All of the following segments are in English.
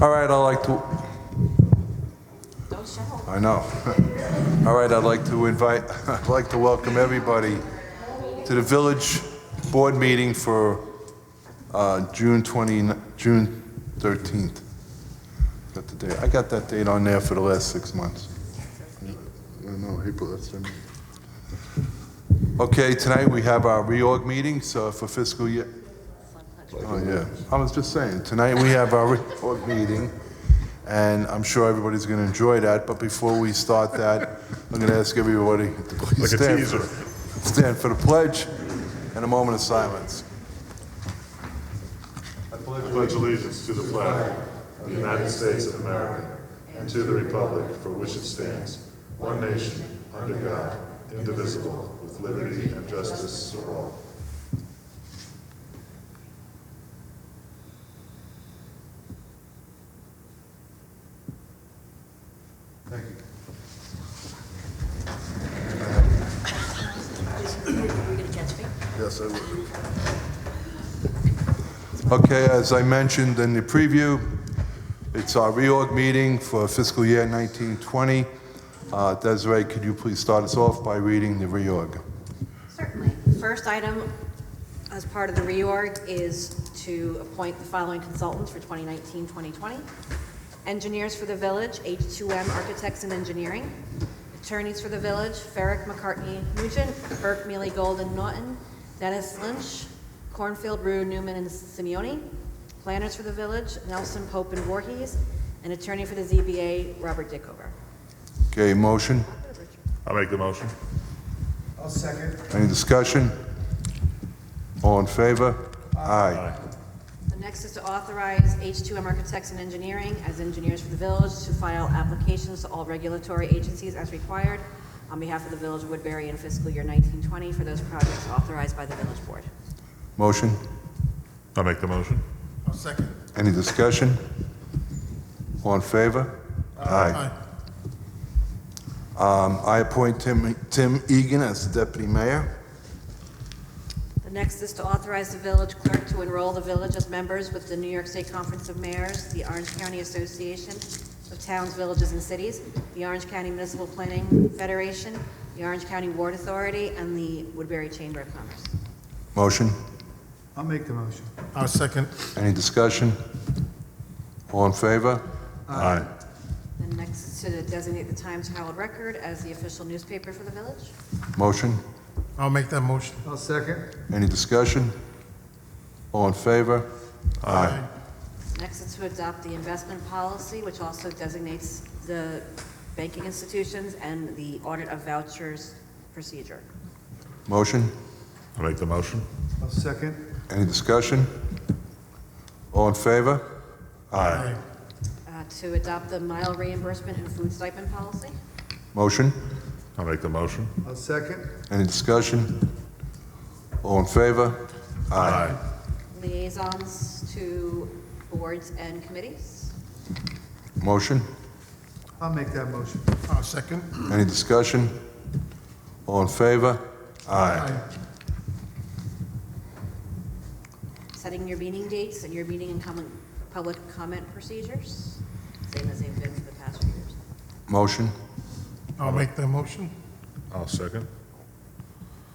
All right, I'd like to... Don't shout. I know. All right, I'd like to welcome everybody to the village board meeting for June 13th. Got the date. I got that date on there for the last 6 months. No, April, that's the... Okay, tonight we have our reorg meeting, so for fiscal year... Oh, yeah. I was just saying, tonight we have our reorg meeting, and I'm sure everybody's going to enjoy that, but before we start that, I'm going to ask everybody to please stand for the pledge and a moment of silence. I pledge allegiance to the flag of the United States of America and to the republic for which it stands, one nation, under God, indivisible, with liberty and justice for all. Thank you. We're going to catch me. Yes, I will. Okay, as I mentioned in the preview, it's our reorg meeting for fiscal year 1920. Desiree, could you please start us off by reading the reorg? Certainly. The first item as part of the reorg is to appoint the following consultants for 2019-2020. Engineers for the village, H2M Architects and Engineering. Attorneys for the village, Ferrick, McCartney, Nugent, Burke, Mealy, Golden, Naughton, Dennis Lynch, Cornfield, Rue, Newman, and Simeone. Planners for the village, Nelson, Pope, and Voorhees. And attorney for the ZBA, Robert Dickover. Okay, motion? I'll make the motion. I'll second. Any discussion? All in favor? Aye. The next is to authorize H2M Architects and Engineering as engineers for the village to file applications to all regulatory agencies as required on behalf of the village of Woodbury in fiscal year 1920 for those projects authorized by the village board. Motion? I'll make the motion. I'll second. Any discussion? All in favor? Aye. I appoint Tim Egan as the deputy mayor. The next is to authorize the village clerk to enroll the village as members with the New York State Conference of Mayors, the Orange County Association of Towns, Villages, and Cities, the Orange County Municipal Planning Federation, the Orange County Ward Authority, and the Woodbury Chamber of Commerce. Motion? I'll make the motion. I'll second. Any discussion? All in favor? Aye. And next is to designate the Times Herald Record as the official newspaper for the village. Motion? I'll make that motion. I'll second. Any discussion? All in favor? Aye. Next is to adopt the investment policy, which also designates the banking institutions and the audit of vouchers procedure. Motion? I'll make the motion. I'll second. Any discussion? All in favor? Aye. To adopt the mile reimbursement and food stipend policy. Motion? I'll make the motion. I'll second. Any discussion? All in favor? Aye. Liaisons to boards and committees. Motion? I'll make that motion. I'll second. Any discussion? All in favor? Aye. Setting your meeting dates and your meeting and public comment procedures, same as they've been for the past few years. Motion? I'll make that motion. I'll second.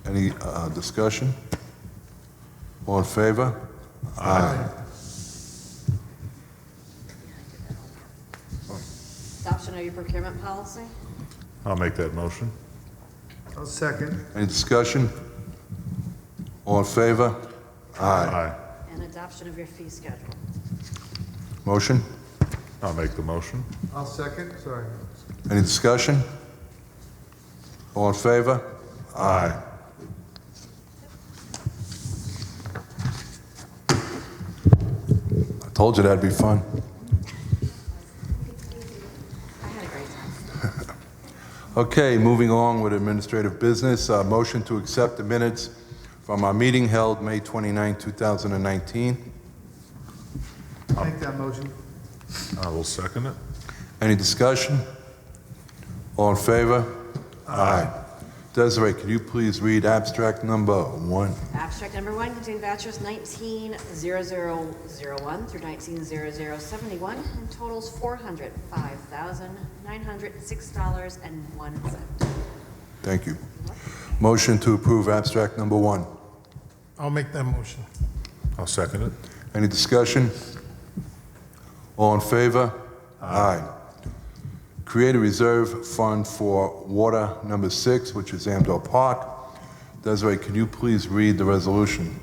Any discussion? All in favor? Aye. Adoption of your procurement policy. I'll make that motion. I'll second. Any discussion? All in favor? Aye. And adoption of your fee schedule. Motion? I'll make the motion. I'll second. Sorry. Any discussion? All in favor? Aye. I told you that'd be fun. I had a great time. Okay, moving along with administrative business. Motion to accept the minutes from our meeting held May 29, 2019. Make that motion. I will second it. Any discussion? All in favor? Aye. Desiree, could you please read abstract number 1? Abstract number 1 contains vouchers 190001 through 190071 and totals $405,906.01. Thank you. Motion to approve abstract number 1. I'll make that motion. I'll second it. Any discussion? All in favor? Aye. Create a reserve fund for water number 6, which is Amdo Park. Desiree, can you please read the resolution?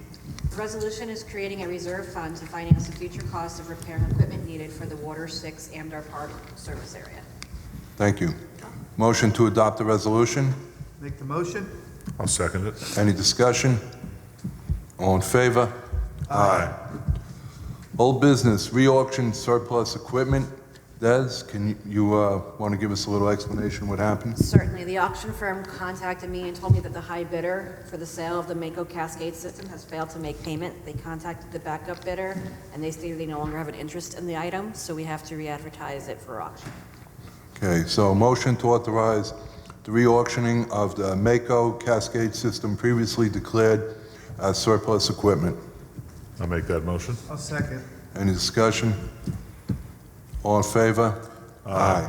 The resolution is creating a reserve fund to finance the future cost of repair and equipment needed for the Water 6 Amdar Park service area. Thank you. Motion to adopt the resolution? Make the motion? I'll second it. Any discussion? All in favor? Aye. Old business, re-auction surplus equipment. Des, can you want to give us a little explanation what happened? Certainly. The auction firm contacted me and told me that the high bidder for the sale of the Mako Cascade system has failed to make payment. They contacted the backup bidder, and they stated they no longer have an interest in the item, so we have to re-advertise it for auction. Okay, so motion to authorize the re-auctioning of the Mako Cascade system previously declared as surplus equipment. I'll make that motion. I'll second. Any discussion? All in favor? Aye.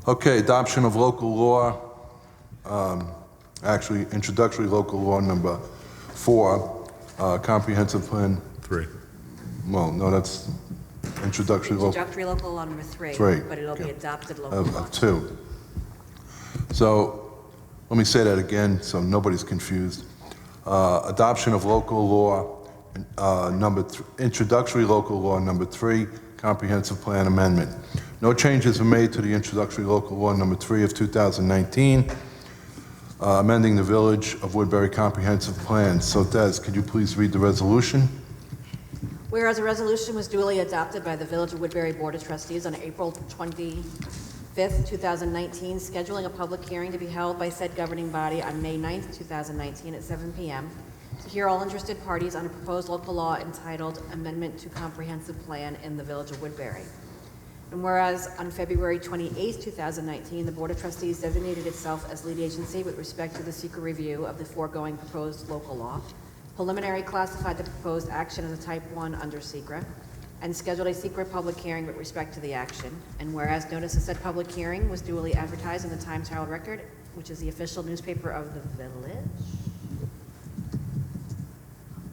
Okay, adoption of local law, actually introductory local law number 4, comprehensive plan, 3. well, no, that's introductory local Introductory local law number 3, Three, but it'll be okay. adopted local law. of 2. So, let me say that again so nobody's confused. Adoption of local law, introductory local law number 3, comprehensive plan amendment. No changes were made to the introductory local law number 3 of 2019, amending the Village of Woodbury comprehensive plan. So Des, could you please read the resolution? Whereas a resolution was duly adopted by the Village of Woodbury Board of Trustees on April 25th, 2019, scheduling a public hearing to be held by said governing body on May 9th, 2019 at 7 p.m. to hear all interested parties on a proposed local law entitled Amendment to Comprehensive Plan in the Village of Woodbury. And whereas on February 28th, 2019, the Board of Trustees designated itself as lead agency with respect to the secret review of the foregoing proposed local law, preliminary classified the proposed action as a type 1 under secret, and scheduled a secret public hearing with respect to the action. And whereas notice of said public hearing was duly advertised in the Times-Herald Record, which is the official newspaper of the village,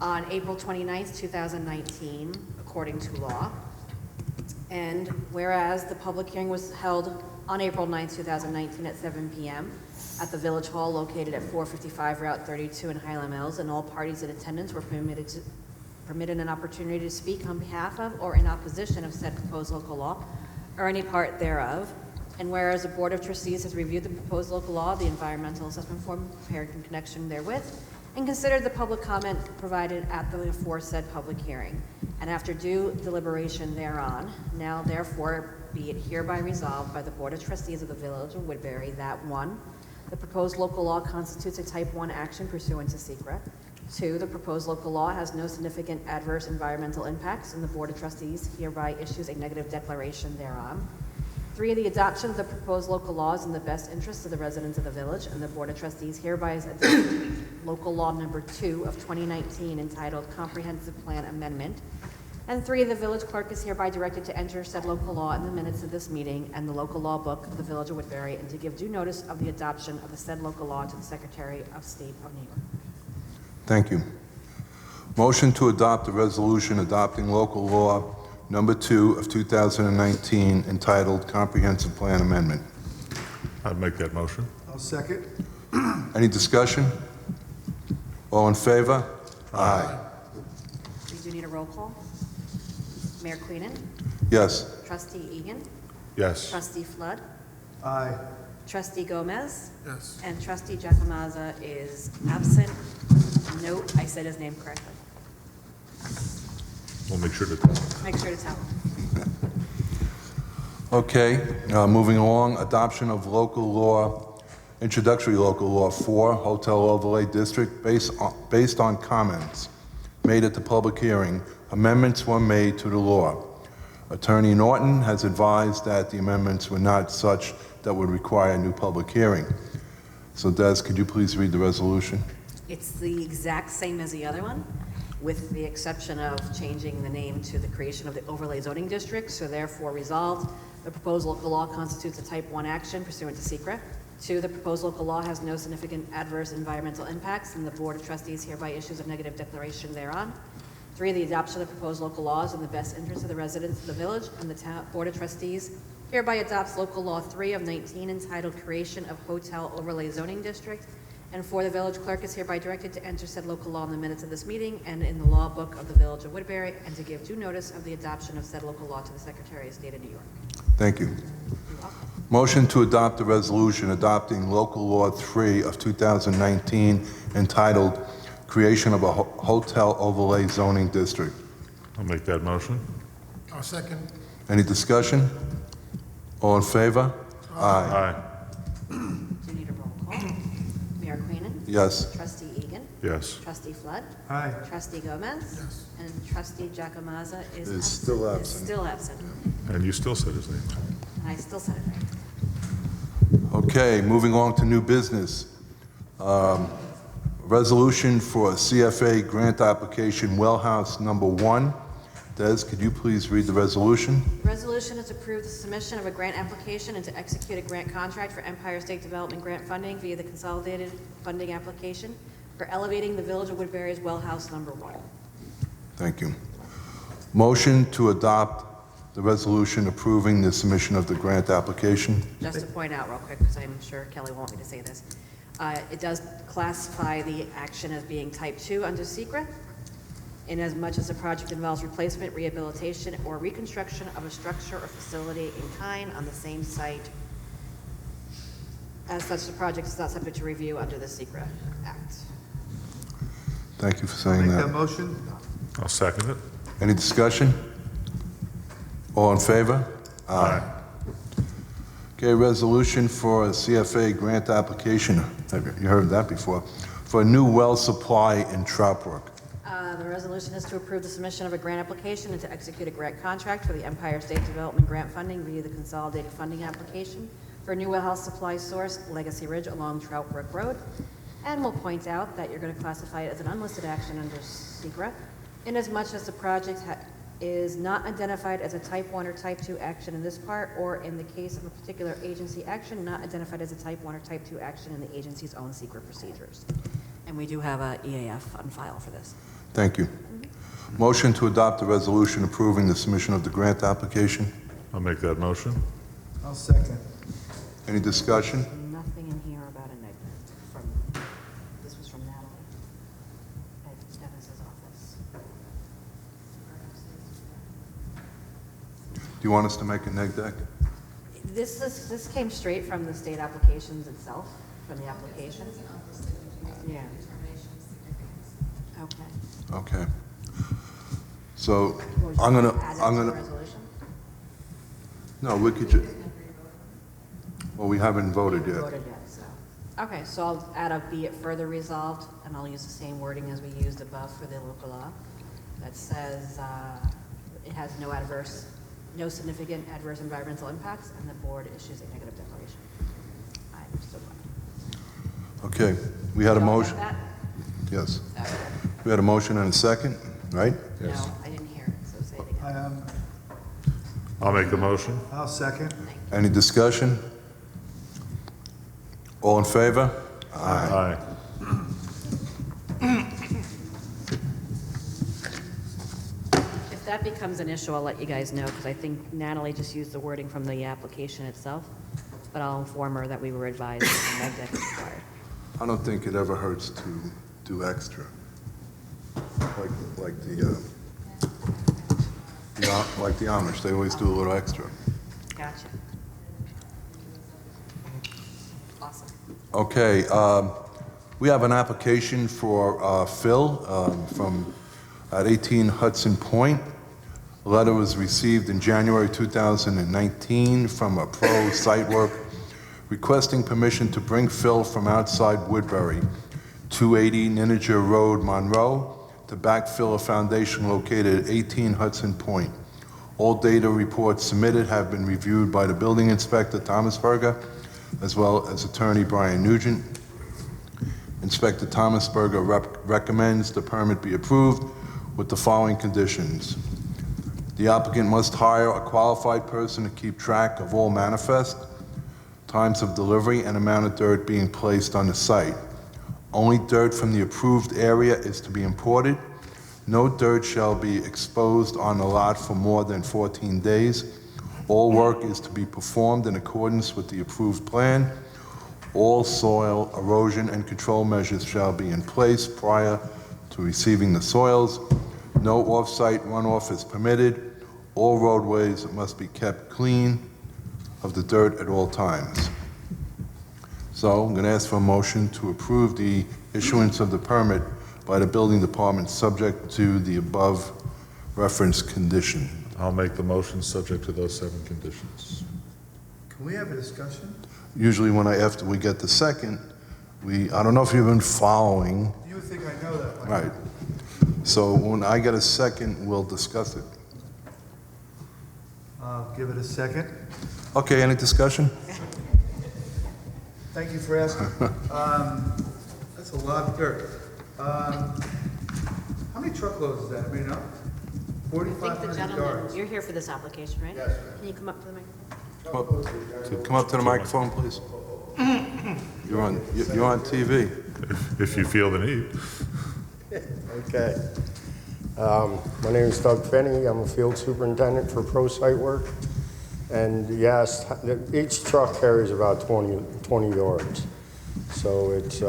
on April 29th, 2019, according to law. And whereas the public hearing was held on April 9th, 2019 at 7 p.m. at the Village Hall located at 455 Route 32 in Highland Mills, and all parties in attendance were permitted an opportunity to speak on behalf of or in opposition of said proposed local law or any part thereof. And whereas the Board of Trustees has reviewed the proposed local law, the environmental assessment form prepared in connection therewith, and considered the public comment provided at the aforesaid public hearing. And after due deliberation thereon, now therefore be it hereby resolved by the Board of Trustees of the Village of Woodbury that 1, the proposed local law constitutes a type 1 action pursuant to secret. 2, the proposed local law has no significant adverse environmental impacts, and the Board of Trustees hereby issues a negative declaration thereon. 3, the adoption of the proposed local law is in the best interest of the residents of the village, and the Board of Trustees hereby is adopting local law number 2 of 2019 entitled Comprehensive Plan Amendment. And 3, the village clerk is hereby directed to enter said local law in the minutes of this meeting and the local law book of the Village of Woodbury, and to give due notice of the adoption of the said local law to the Secretary of State of New York. Thank you. Motion to adopt the resolution adopting local law number 2 of 2019 entitled Comprehensive Plan Amendment. I'd make that motion. I'll second. Any discussion? All in favor? Aye. We do need a roll call. Mayor Queenan, Yes. Trustee Egan, Yes. Trustee Flood, Aye. Trustee Gomez, Yes. and Trustee Jacomaza is absent. Note, I said his name correctly. We'll make sure to tell them. Make sure to tell him. Okay, moving along, adoption of local law, introductory local law 4, Hotel Overlay District, based on comments made at the public hearing. Amendments were made to the law. Attorney Norton has advised that the amendments were not such that would require a new public hearing. So Des, could you please read the resolution? It's the exact same as the other one, with the exception of changing the name to the creation of the overlay zoning district. So therefore resolved, the proposed local law constitutes a type 1 action pursuant to secra. 2, the proposed local law has no significant adverse environmental impacts, and the Board of Trustees hereby issues a negative declaration thereon. 3, the adoption of the proposed local law is in the best interest of the residents of the village, and the Board of Trustees hereby adopts local law 3 of 19 entitled Creation of Hotel Overlay Zoning District. And 4, the village clerk is hereby directed to enter said local law in the minutes of this meeting and in the law book of the Village of Woodbury, and to give due notice of the adoption of said local law to the Secretary of State of New York. Thank you. Motion to adopt the resolution adopting local law 3 of 2019 entitled Creation of a Hotel Overlay Zoning District. I'll make that motion. I'll second. Any discussion? All in favor? Aye. Aye. Do you need a roll call? Mayor Queenan? Yes. Trustee Egan? Yes. Trustee Flood? Aye. Trustee Gomez? Yes. And Trustee Giacomazza is Is still Is absent. still absent. And you still said his name. I still said it right. Okay, moving on to new business. Resolution for CFA grant application Well House number 1. Des, could you please read the resolution? Resolution is to approve the submission of a grant application and to execute a grant contract for Empire State Development Grant Funding via the consolidated funding application for elevating the Village of Woodbury's Well House number 1. Thank you. Motion to adopt the resolution approving the submission of the grant application. Just to point out real quick, because I'm sure Kelly won't want me to say this, it does classify the action as being type 2 under SECRA, in as much as the project involves replacement, rehabilitation, or reconstruction of a structure or facility in kind on the same site. As such, the project is not subject to review under the SECRA Act. Thank you for I'll saying make that that. motion. I'll second it. Any discussion? All in favor? Aye. Okay, resolution for a CFA grant application, you heard that before, for a new well supply in Trout Brook. The resolution is to approve the submission of a grant application and to execute a grant contract for the Empire State Development Grant Funding via the consolidated funding application for a new well house supply source, Legacy Ridge along Trout Brook Road. And we'll point out that you're going to classify it as an unlisted action under SECRA, in as much as the project is not identified as a type 1 or type 2 action in this part, or in the case of a particular agency action, not identified as a type 1 or type 2 action in the agency's own SECRA procedures. And we do have a EAF on file for this. Thank you. Motion to adopt the resolution approving the submission of the grant application. I'll make that motion. I'll second. Any discussion? Nothing in here about a negative from, this was from Natalie at Evans's office. Do you want us to make a neg deck? This came straight from the state applications itself, from the application. Yeah. Okay. Okay. So Well, I'm gonna, add it I'm to the gonna, resolution? no, we could ju, well, we haven't voted yet. Voted yet, so. Okay, so I'll add a be it further resolved, and I'll use the same wording as we used above for the local law. That says, it has no significant adverse environmental impacts, and the board issues a negative declaration. I'm still going. Okay, we had a Y'all got motion. that? Yes. Okay. We had a motion and a second, right? No, I didn't hear it, so say it again. I'll make the motion. I'll second. Any discussion? All in favor? Aye. If that becomes an issue, I'll let you guys know, because I think Natalie just used the wording from the application itself, but I'll inform her that we were advised that the neg deck is required. I don't think it ever hurts to do extra. Like the Amish, they always do a little extra. Gotcha. Awesome. Okay, we have an application for Phil from at 18 Hudson Point. A letter was received in January 2019 from a pro site work requesting permission to bring fill from outside Woodbury, 280 Ninninger Road, Monroe, to backfill a foundation located at 18 Hudson Point. All data reports submitted have been reviewed by the building inspector, Thomas Berger, as well as attorney Brian Nugent. Inspector Thomas Berger recommends the permit be approved with the following conditions. The applicant must hire a qualified person to keep track of all manifest, times of delivery, and amount of dirt being placed on the site. Only dirt from the approved area is to be imported. No dirt shall be exposed on the lot for more than 14 days. All work is to be performed in accordance with the approved plan. All soil erosion and control measures shall be in place prior to receiving the soils. No off-site runoff is permitted. All roadways must be kept clean of the dirt at all times. So I'm going to ask for a motion to approve the issuance of the permit by the building department subject to the above referenced condition. I'll make the motion subject to those 7 conditions. Can we have a discussion? Usually after we get the second, I don't know if you've been following. You would think I know that. Mike. Right. So when I get a second, we'll discuss it. I'll give it a second. Okay, any discussion? Thank you for asking. That's a lot of dirt. How many truckloads is that? I mean, I think the 4,500 gentleman, yards. you're here for this application, right? Yes. Can you come up to the microphone? Come up to the microphone, please. You're on TV. If you feel the need. Okay. My name is Doug Finney. I'm a field superintendent for Pro Site Work. And yes, each truck carries about 20 yards. So it's,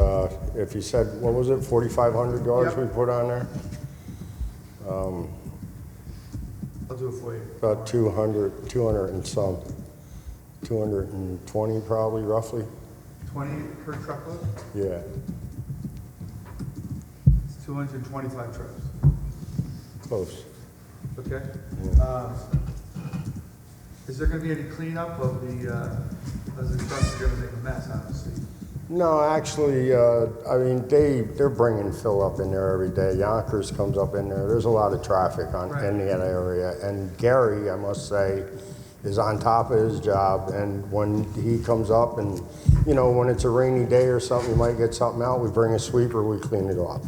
if you said, what was it, 4,500 yards Yep. we put on there? I'll do it for you. About 200 and some. 220 probably, roughly. 20 per truckload? Yeah. It's 225 trucks. Close. Okay. Is there going to be any cleanup of the trucks are going to make a mess, obviously? No, actually, I mean, they're bringing fill up in there every day. Yonkers comes up in there. There's a lot of traffic in that area. And Gary, I must say, is on top of his job. And when he comes up and, you know, when it's a rainy day or something, we might get something out, we bring a sweeper, we clean it off.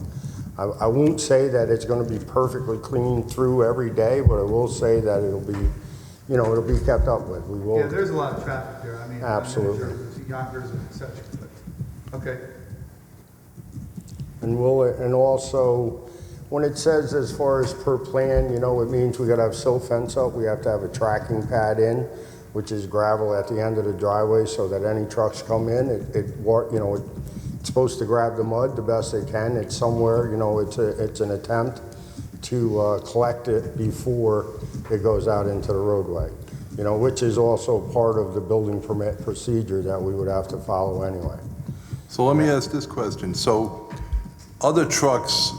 I won't say that it's going to be perfectly clean through every day, but I will say that it'll be, you know, it'll be kept up with. We will. Yeah, there's a lot of traffic there. I mean, Absolutely. Yonkers and et cetera. But, okay. And also, when it says as far as per plan, you know, it means we gotta have silt fence up, we have to have a tracking pad in, which is gravel at the end of the driveway, so that any trucks come in, it's supposed to grab the mud the best they can. It's somewhere, you know, it's an attempt to collect it before it goes out into the roadway, you know, which is also part of the building permit procedure that we would have to follow anyway. So let me ask this question. So other trucks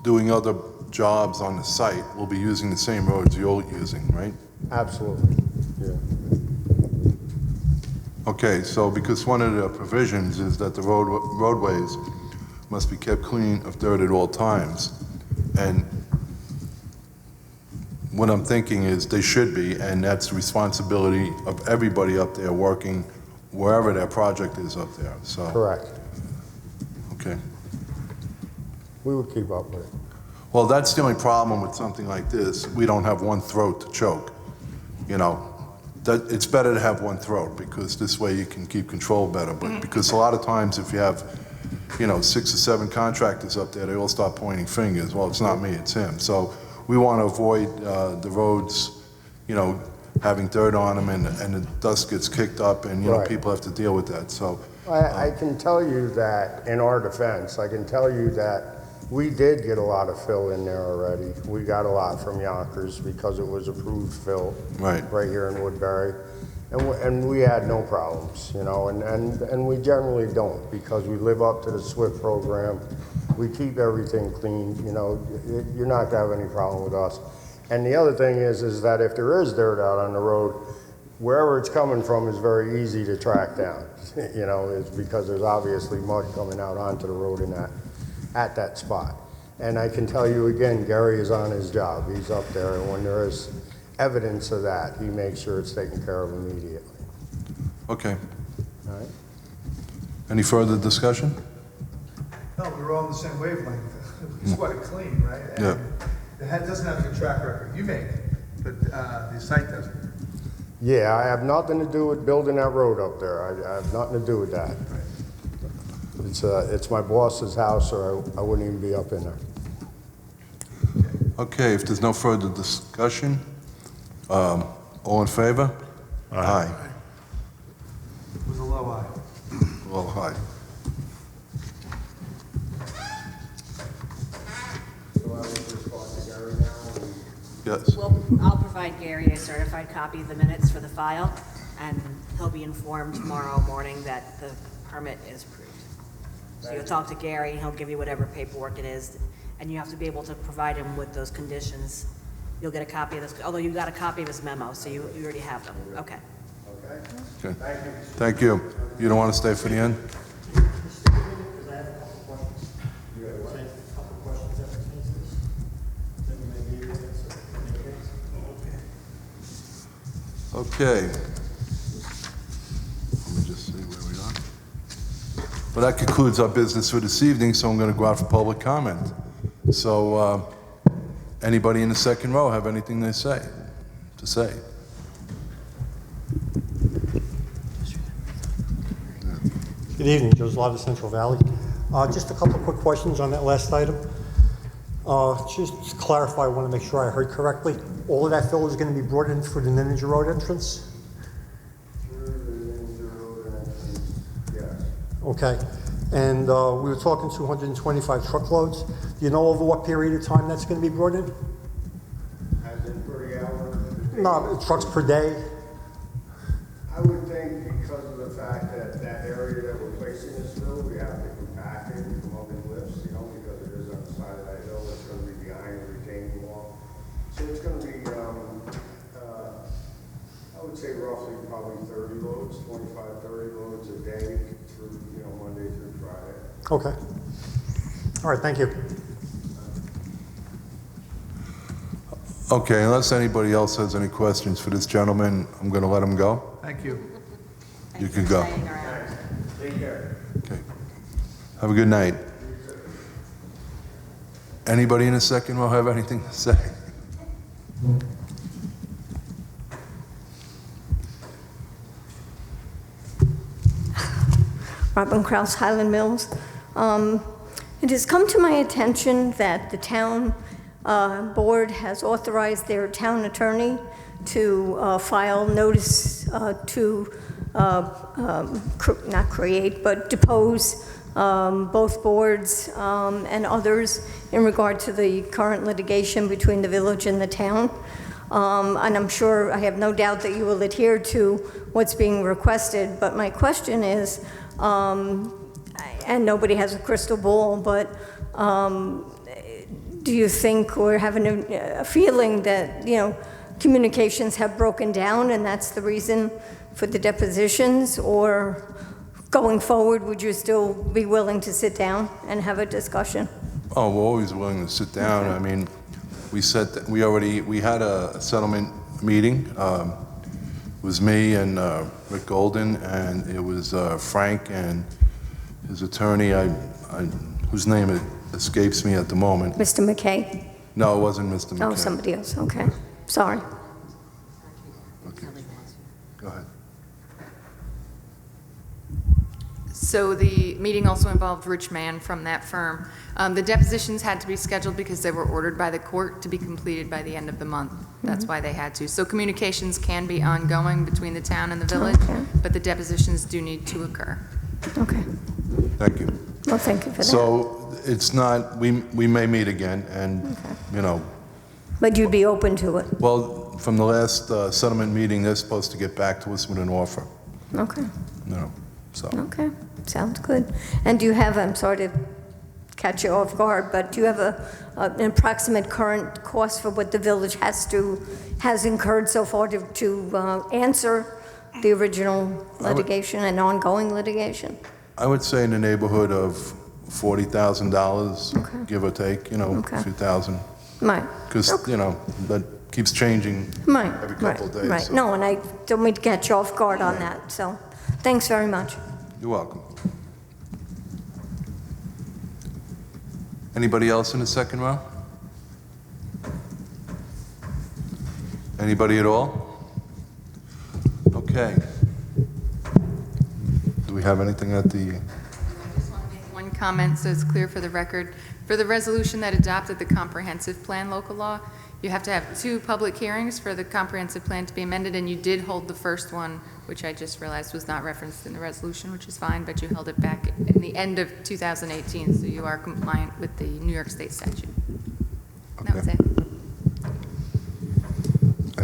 doing other jobs on the site will be using the same roads you're using, right? Absolutely, yeah. Okay, so because one of the provisions is that the roadways must be kept clean of dirt at all times. And what I'm thinking is they should be, and that's the responsibility of everybody up there working wherever that project is up there, so. Correct. Okay. We would keep up with it. Well, that's the only problem with something like this. We don't have one throat to choke. You know, that it's better to have one throat because this way you can keep control better. But because a lot of times if you have, you know, 6 or 7 contractors up there, they all start pointing fingers. Well, it's not me, it's him. So we want to avoid the roads, you know, having dirt on them and the dust gets kicked up and, you know, Right. people have to deal with that. So I can tell you that, in our defense, I can tell you that we did get a lot of fill in there already. We got a lot from Yonkers because it was approved fill Right. here in Woodbury. And we had no problems, you know, and we generally don't because we live up to the SWIFT program. We keep everything clean, you know, you're not gonna have any problem with us. And the other thing is that if there is dirt out on the road, wherever it's coming from is very easy to track down. You know, it's because there's obviously mud coming out onto the road at that spot. And I can tell you again, Gary is on his job. He's up there, and when there is evidence of that, he makes sure it's taken care of immediately. okay. All right? Any further discussion? No, we were all on the same wavelength. We just want it clean, right? And Yeah. it doesn't have a good track record. You may, but the site doesn't. Yeah, I have nothing to do with building that road up there. I have nothing to do with that. It's my boss's house, or I wouldn't even be up in there. Okay, if there's no further discussion, all in favor? Aye. It was a low eye. Well, aye. So I would just talk to Gary now. Yes. Well, I'll provide Gary a certified copy of the minutes for the file, and he'll be informed tomorrow morning that the permit is approved. So you'll talk to Gary, and he'll give you whatever paperwork it is, and you have to be able to provide him with those conditions. You'll get a copy of this, although you got a copy of his memo, so you already have them. Okay. Okay? Okay. Thank you. You don't want to stay for the end? Okay. Let me just see where we are. Well, that concludes our business for this evening, so I'm going to go out for public comment. So, anybody in the second row have anything to say? Good evening, Joe Zlata, Central Valley. Just a couple of quick questions on that last item. Just to clarify, I want to make sure I heard correctly. All of that fill is going to be brought in through the Ninja Road entrance? Through the Ninja Road entrance, yes. Okay. And we were talking 225 truckloads. Do you know over what period of time that's going to be brought in? As in per the hour? No, trucks per day? I would think because of the fact that that area that we're placing this fill, we have to compact it and come up in lifts, because it is on the side of that hill, it's going to be behind the retaining wall. So it's going to be, I would say roughly probably 30 loads, 25, 30 loads a day through, Monday through Friday. Okay. All right, thank you. Okay, unless anybody else has any questions for this gentleman, I'm going to let him go. Thank you. You Thanks can for go. staying around. Take care. Okay. Have a good night. Anybody in the second row have anything to say? Robin Kraus, Highland Mills. It has come to my attention that the town board has authorized their town attorney to file notice to not create, but depose both boards and others in regard to the current litigation between the village and the town. And I'm sure, I have no doubt that you will adhere to what's being requested, but my question is, and nobody has a crystal ball, but do you think or have a feeling that, communications have broken down and that's the reason for the depositions? Or going forward, would you still be willing to sit down and have a discussion? Oh, we're always willing to sit down. I mean, we had a settlement meeting. It was me and Rick Golden, and it was Frank and his attorney, whose name escapes me at the moment. Mr. McKay? No, it wasn't Mr. McKay. Oh, somebody else, okay. Sorry. Okay. Go ahead. So the meeting also involved Rich Mann from that firm. The depositions had to be scheduled because they were ordered by the court to be completed by the end of the month. That's why they had to. So communications can be ongoing between the town and the village, Okay. but the depositions do need to occur. Okay. Thank you. Well, thank you for that. So it's not, we may meet again, and, But you'd be open to it? well, from the last settlement meeting, they're supposed to get back to us with an offer, Okay. so. Okay, sounds good. And do you have, I'm sorry to catch you off guard, but do you have an approximate current cost for what the village has incurred so far to answer the original litigation and ongoing litigation? I would say in the neighborhood of $40,000, Okay. give or take, Okay. a few thousand. Right. Because, that keeps changing Right, every couple of days. right. so. No, and I don't mean to catch you off guard on that, so thanks very much. You're welcome. Anybody else in the second row? Anybody at all? Okay. Do we have anything at the, Just want to make one comment so it's clear for the record. For the resolution that adopted the comprehensive plan local law, you have to have 2 public hearings for the comprehensive plan to be amended, and you did hold the first one, which I just realized was not referenced in the resolution, which is fine, but you held it back in the end of 2018, so you are compliant with the New York State statute. And that was Okay. it.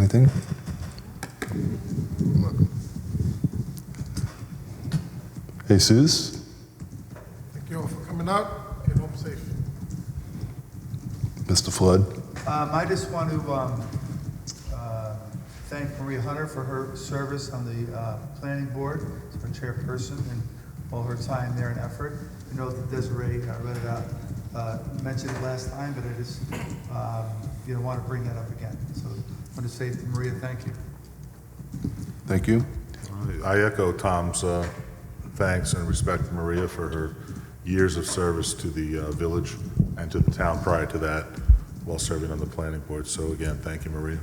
anything? Jesus? Thank you all for coming out. Get home safe. Mr. Flood? I just want to thank Maria Hunter for her service on the planning board, as her chairperson, and all her time there and effort. I know that Desiree, I read it out, mentioned it last time, but I just want to bring that up again. So I want to say to Maria, thank you. Thank you. I echo Tom's thanks and respect to Maria for her years of service to the village and to the town prior to that while serving on the planning board. So again, thank you, Maria.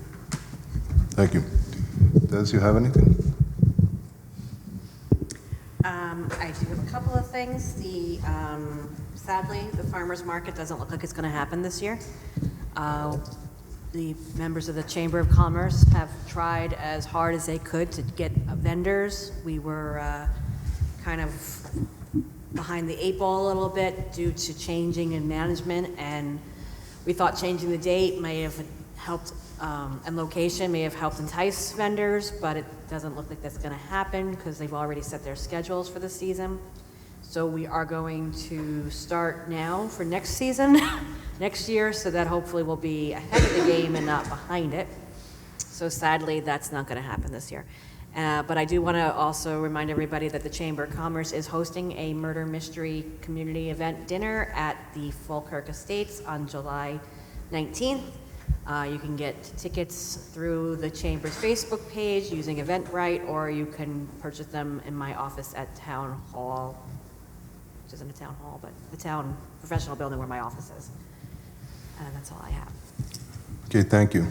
Thank you. Des, you have anything? I do have a couple of things. Sadly, the farmer's market doesn't look like it's going to happen this year. The members of the Chamber of Commerce have tried as hard as they could to get vendors. We were kind of behind the 8 ball a little bit due to changing in management, and we thought changing the date may have helped, and location may have helped entice vendors, but it doesn't look like that's going to happen because they've already set their schedules for the season. So we are going to start now for next season, next year, so that hopefully we'll be ahead of the game and not behind it. So sadly, that's not going to happen this year. But I do want to also remind everybody that the Chamber of Commerce is hosting a murder mystery community event dinner at the Falkirk Estates on July 19th. You can get tickets through the Chamber's Facebook page using Eventbrite, or you can purchase them in my office at Town Hall, which isn't a town hall, but the town professional building where my office is. And that's all I have. Okay, thank you.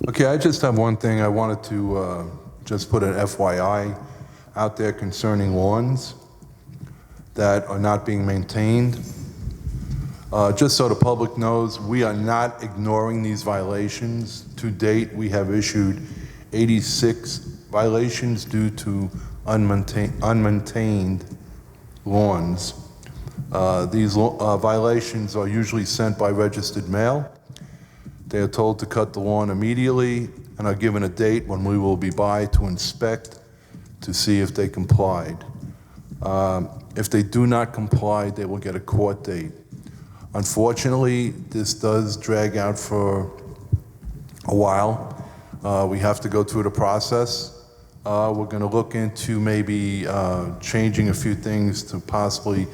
Okay, I just have one thing. I wanted to just put an FYI out there concerning lawns that are not being maintained. Just so the public knows, we are not ignoring these violations. To date, we have issued 86 violations due to unmaintained lawns. These violations are usually sent by registered mail. They are told to cut the lawn immediately and are given a date when we will be by to inspect to see if they complied. If they do not comply, they will get a court date. Unfortunately, this does drag out for a while. We have to go through the process. We're going to look into maybe changing a few things to possibly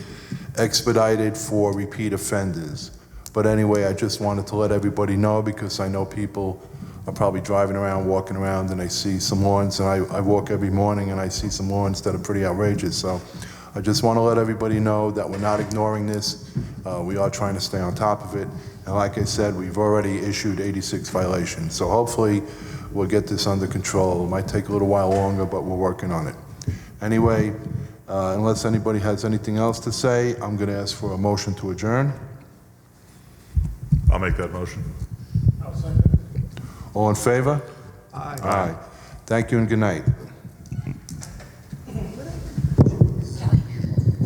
expedite it for repeat offenders. But anyway, I just wanted to let everybody know, because I know people are probably driving around, walking around, and they see some lawns, and I walk every morning and I see some lawns that are pretty outrageous. So I just want to let everybody know that we're not ignoring this. We are trying to stay on top of it. And like I said, we've already issued 86 violations. So hopefully we'll get this under control. It might take a little while longer, but we're working on it. Anyway, unless anybody has anything else to say, I'm going to ask for a motion to adjourn. I'll make that motion. I'll second. All in favor? Aye. Aye. Thank you and good night.